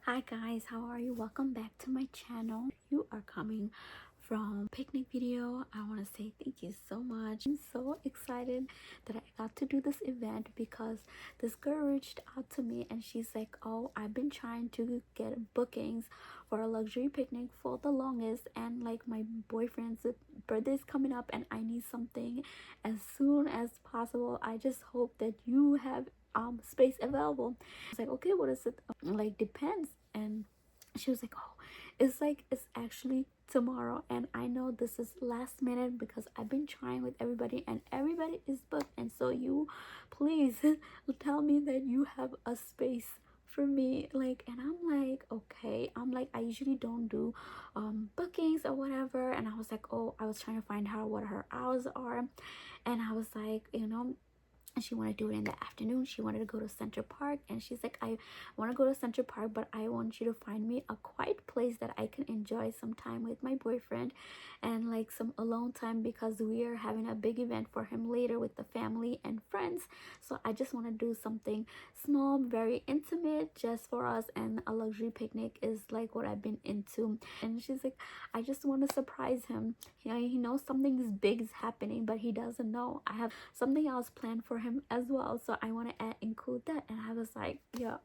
Hi guys, how are you? Welcome back to my channel. You are coming from picnic video. I want to say thank you so much. I'm so excited that I got to do this event because this girl reached out to me and she's like, oh, I've been trying to get bookings for a luxury picnic for the longest, and like my boyfriend's birthday is coming up and I need something as soon as possible. I just hope that you have space available. I was like, okay, what is it? Like, depends. And she was like, oh, it's actually tomorrow, and I know this is last minute because I've been trying with everybody and everybody is booked, and so you please tell me that you have a space for me. Like, and I'm like, okay. I'm like, I usually don't do bookings or whatever. And I was like, oh, I was trying to find out what her hours are, and I was like, and she wanted to do it in the afternoon. She wanted to go to Central Park, and she's like, I want to go to Central Park, but I want you to find me a quiet place that I can enjoy some time with my boyfriend and like some alone time, because we are having a big event for him later with the family and friends. So I just want to do something small, very intimate, just for us, and a luxury picnic is like what I've been into. And she's like, I just want to surprise him. He knows something big is happening, but he doesn't know I have something else planned for him as well, so I want to include that. And I was like, yeah,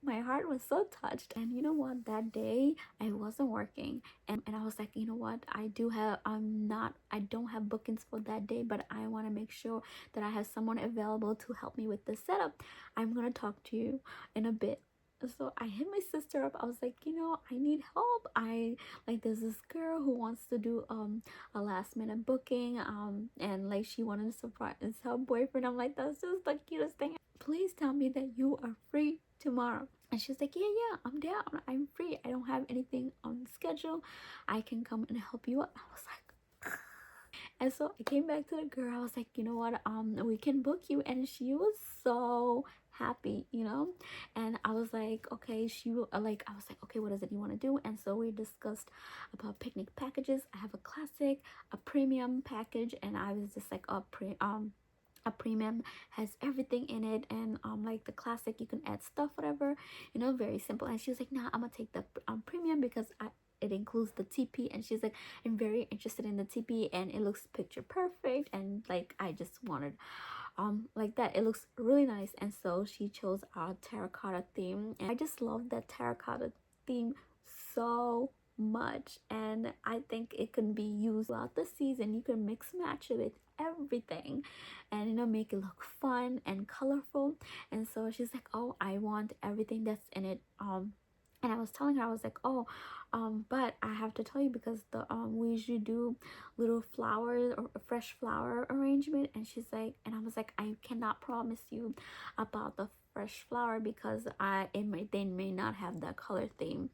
my heart was so touched. And you know what, that day I wasn't working, and I was like, you know what, I don't have bookings for that day, but I want to make sure that I have someone available to help me with the setup. I'm gonna talk to you in a bit. So I hit my sister up. I was like, I need help. I like, there's this girl who wants to do a last minute booking, and like she wanted to surprise her boyfriend. I'm like, that's just the cutest thing. Please tell me that you are free tomorrow. And she's like, yeah, I'm down, I'm free, I don't have anything on schedule, I can come and help you out. I was like, and so I came back to the girl. I was like, you know what, we can book you. And she was so happy, and I was like, okay. I was like, okay, what is it you want to do? And so we discussed about picnic packages. I have a classic, a premium package, and I was just like, a premium has everything in it, and like the classic, you can add stuff, whatever, very simple. And she was like, nah, I'm gonna take the premium because it includes the TP. And she's like, I'm very interested in the TP and it looks picture perfect, and like I just wanted like that, it looks really nice. And so she chose our terracotta theme, and I just love that terracotta theme so much, and I think it can be used throughout the season. You can mix match it with everything and make it look fun and colorful. And so she's like, oh, I want everything that's in it. And I was telling her, I was like, oh, but I have to tell you, because the we usually do little flowers or a fresh flower arrangement. And she's like, and I was like, I cannot promise you about the fresh flower because they may not have that color theme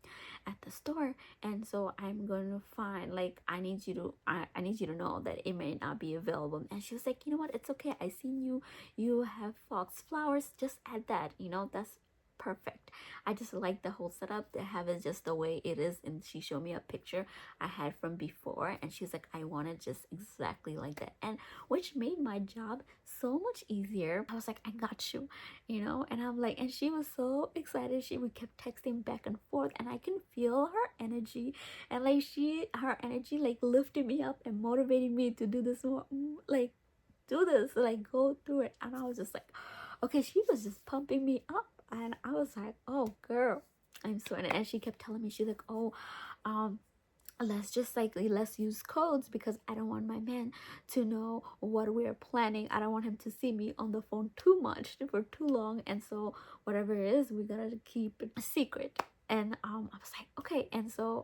at the store. And so I'm gonna find, like, I need you to know that it may not be available. And she was like, you know what, it's okay, I seen you have fox flowers, just add that, that's perfect. I just like the whole setup. They have it just the way it is. And she showed me a picture I had from before, and she's like, I want it just exactly like that, and which made my job so much easier. I was like, I got you, and I'm like, and she was so excited. We kept texting back and forth, and I can feel her energy, and like her energy like lifted me up and motivated me to do this more, like do this, like go through it. And I was just like, okay, she was just pumping me up. And I was like, oh girl, I'm sweating. And she kept telling me, she's like, oh, let's use codes, because I don't want my man to know what we're planning. I don't want him to see me on the phone too much for too long, and so whatever it is, we gotta keep it a secret. And I was like, okay. And so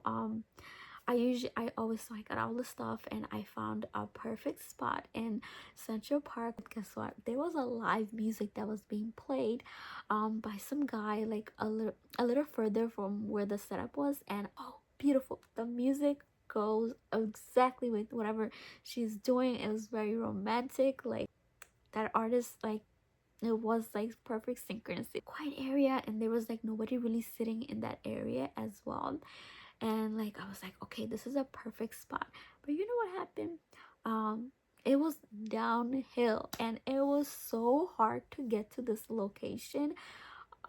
I always, so I got all the stuff, and I found a perfect spot in Central Park. Guess what? There was a live music that was being played by some guy, like a little further from where the setup was. And oh, beautiful. The music goes exactly with whatever she's doing. It was very romantic. Like, that artist, like, it was like perfect synchronicity. Quiet area, and there was like nobody really sitting in that area as well. And like, I was like, okay, this is a perfect spot. But you know what happened? It was downhill, and it was so hard to get to this location.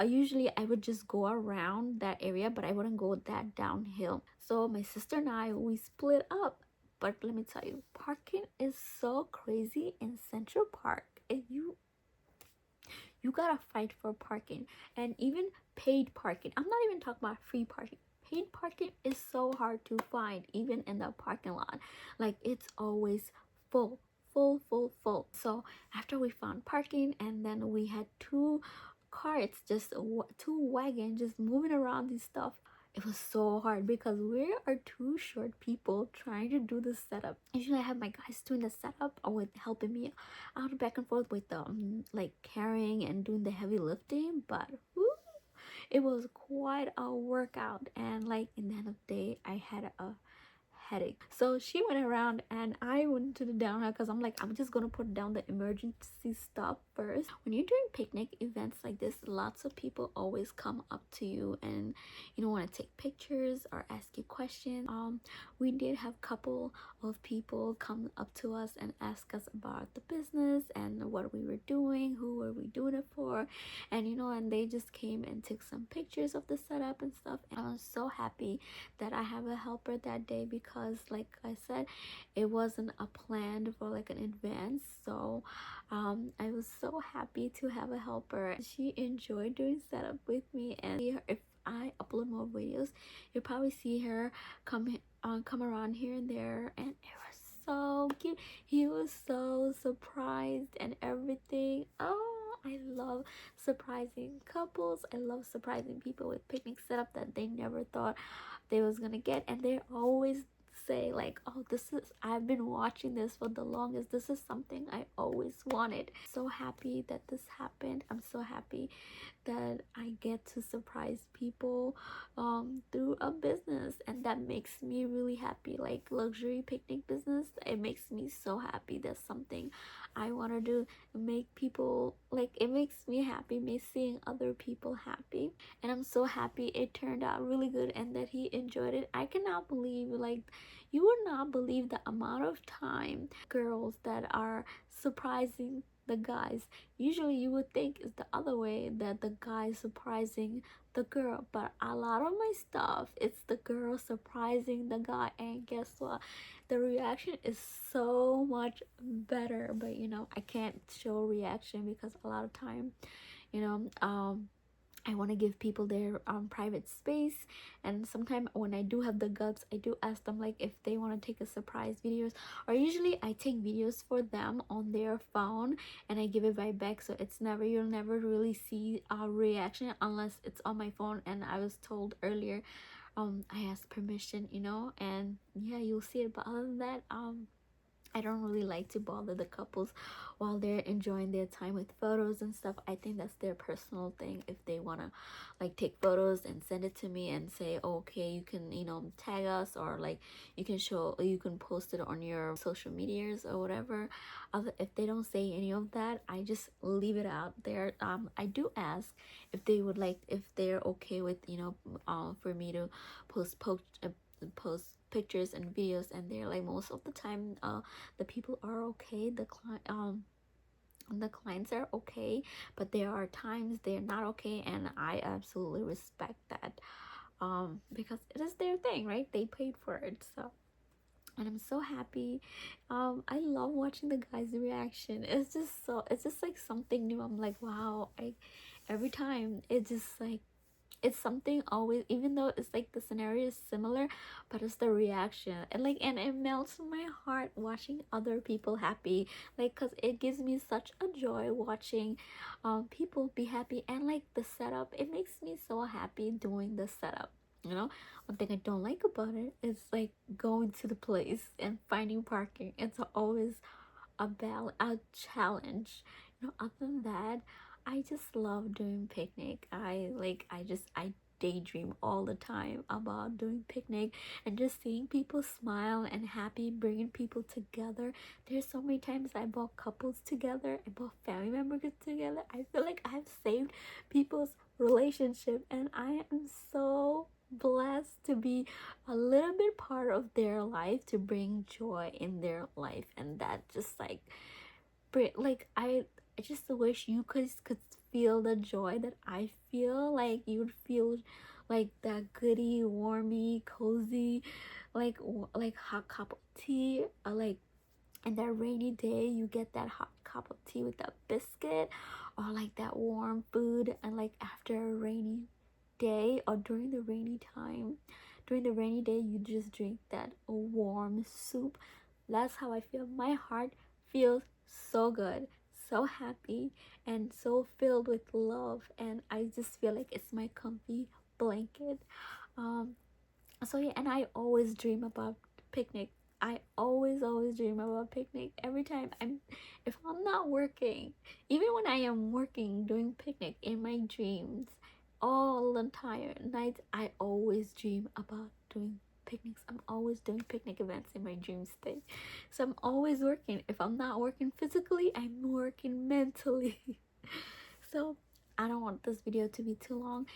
Usually I would just go around that area, but I wouldn't go that downhill. So my sister and I, we split up. But let me tell you, parking is so crazy in Central Park. And you gotta fight for parking, and even paid parking. I'm not even talking about free parking. Paid parking is so hard to find, even in the parking lot. Like, it's always full, full, full, full. So after we found parking, and then we had two carts, just two wagons, just moving around and stuff. It was so hard because we are two short people trying to do the setup. Usually I have my guys doing the setup or with helping me out back and forth with the like carrying and doing the heavy lifting, but whoo, it was quite a workout. And like, in the end of the day, I had a headache. So she went around and I went to the downhill because I'm like, I'm just gonna put down the emergency stuff first. When you're doing picnic events like this, lots of people always come up to you and want to take pictures or ask you questions. We did have a couple of people come up to us and ask us about the business and what we were doing, who were we doing it for, and and they just came and took some pictures of the setup and stuff. And I was so happy that I have a helper that day, because like I said, it wasn't a plan for like an advance. So I was so happy to have a helper. She enjoyed doing setup with me, and if I upload more videos, you'll probably see her come around here and there, and it was so cute. He was so surprised and everything. Oh, I love surprising couples. I love surprising people with picnic setup that they never thought they was gonna get, and they always say like, oh, I've been watching this for the longest. This is something I always wanted. So happy that this happened. I'm so happy that I get to surprise people through a business, and that makes me really happy. Like, luxury picnic business, it makes me so happy. That's something I want to do. Make people, like, it makes me happy, me seeing other people happy. And I'm so happy it turned out really good and that he enjoyed it. I cannot believe, like, you would not believe the amount of time girls that are surprising the guys. Usually you would think it's the other way, that the guy surprising the girl, but a lot of my stuff, it's the girl surprising the guy. And guess what, the reaction is so much better. But I can't show reaction because a lot of time, you know um I want to give people their private space. And sometimes when I do have the guts, I do ask them like if they want to take a surprise videos, or usually I take videos for them on their phone and I give it right back. So it's never, you'll never really see a reaction unless it's on my phone. And I was told earlier, I asked permission, and yeah, you'll see it. But other than that, I don't really like to bother the couples while they're enjoying their time with photos and stuff. I think that's their personal thing. If they want to like take photos and send it to me and say, oh, okay, you can, tag us, or like you can post it on your social medias or whatever. If they don't say any of that, I just leave it out there. I do ask if they would like, if they're okay with, for me to post pictures and videos, and they're like, most of the time the people are okay, the clients are okay, but there are times they're not okay, and I absolutely respect that, because it is their thing, right? They paid for it. So, and I'm so happy. I love watching the guys' reaction. It's just like something new. I'm like, wow. Every time it's just like, it's something always, even though it's like the scenario is similar, but it's the reaction, and it melts my heart watching other people happy, like, because it gives me such a joy watching people be happy. And like the setup, it makes me so happy doing the setup. One thing I don't like about it is like going to the place and finding parking. It's always a challenge. Other than that, I just love doing picnic. I daydream all the time about doing picnic and just seeing people smile and happy, bringing people together. There's so many times I brought couples together, I brought family members together. I feel like I've saved people's relationship, and I am so blessed to be a little bit part of their life, to bring joy in their life. And that just like I just wish you could feel the joy that I feel. Like you'd feel like that goody, warmy, cozy, like hot cup of tea, or like in that rainy day you get that hot cup of tea with that biscuit, or like that warm food, and like after a rainy day or during the rainy day you just drink that warm soup. That's how I feel. My heart feels so good, so happy, and so filled with love, and I just feel like it's my comfy blanket. um so yeah, and I always dream about picnic. I always dream about picnic every time if I'm not working. Even when I am working, doing picnic in my dreams, all the entire night I always dream about doing picnics. I'm always doing picnic events in my dream state. So I'm always working. If I'm not working physically, I'm working mentally. So I don't want this video to be too long.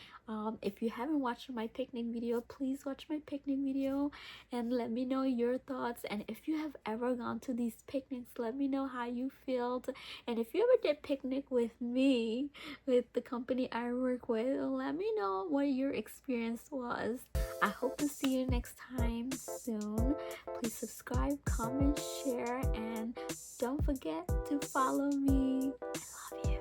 If you haven't watched my picnic video, please watch my picnic video and let me know your thoughts. And if you have ever gone to these picnics, let me know how you felt. And if you ever did picnic with me, with the company I work with, let me know what your experience was. I hope to see you next time soon. Please subscribe, comment, share, and don't forget to follow me. I love you.